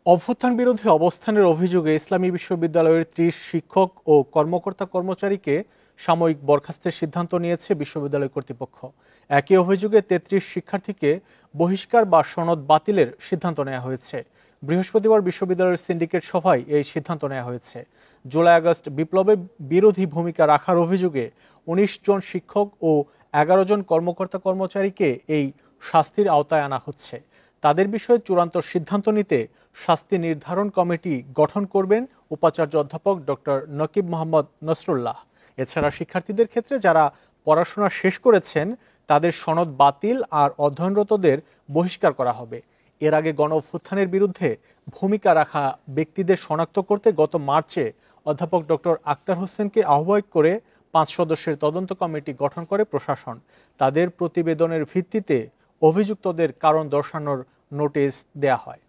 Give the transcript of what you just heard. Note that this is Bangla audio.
অভ্যুত্থান বিরোধী অবস্থানের অভিযোগে ইসলামী বিশ্ববিদ্যালয়ের ৩০ শিক্ষক ও কর্মকর্তাকে সাময়িক বরখাস্তের সিদ্ধান্ত নিয়েছে বিশ্ববিদ্যালয় কর্তৃপক্ষ। একই অভিযোগে ৩৩ শিক্ষার্থীকে বহিষ্কার বা সনদ বাতিলের সিদ্ধান্ত নেওয়া হয়েছে। বৃহস্পতিবার বিশ্ববিদ্যালয়ের সিন্ডিকেট সভায় এই সিদ্ধান্ত নেওয়া হয়েছে। জুলাই আগস্ট বিপ্লবে বিরোধী ভূমিকা রাখার অভিযোগে ১৯ জন শিক্ষক ও ১১ জন কর্মকর্তাকে এই শাস্তির আওতায় আনা হচ্ছে। তাদের বিষয়ে চূড়ান্ত সিদ্ধান্ত নিতে শাস্তি নির্ধারণ কমিটি গঠন করবেন উপাচার্য অধ্যাপক ডক্টর নকিব মোহাম্মদ নসরুল্লাহ। এছাড়া শিক্ষার্থীদের ক্ষেত্রে যারা পড়াশোনা শেষ করেছেন তাদের সনদ বাতিল আর অধ্যয়নরতদের বহিষ্কার করা হবে। এর আগে গণ অভ্যুত্থানের বিরুদ্ধে ভূমিকা রাখা ব্যক্তিদের শনাক্ত করতে গত মার্চে অধ্যাপক ডক্টর আক্তার হোসেনকে আহ্বায়ক করে ৫ সদস্যের তদন্ত কমিটি গঠন করে প্রশাসন। তাদের প্রতিবেদনের ভিত্তিতে অভিযুক্তদের কারণ দর্শানোর নোটিশ দেয়া হয়।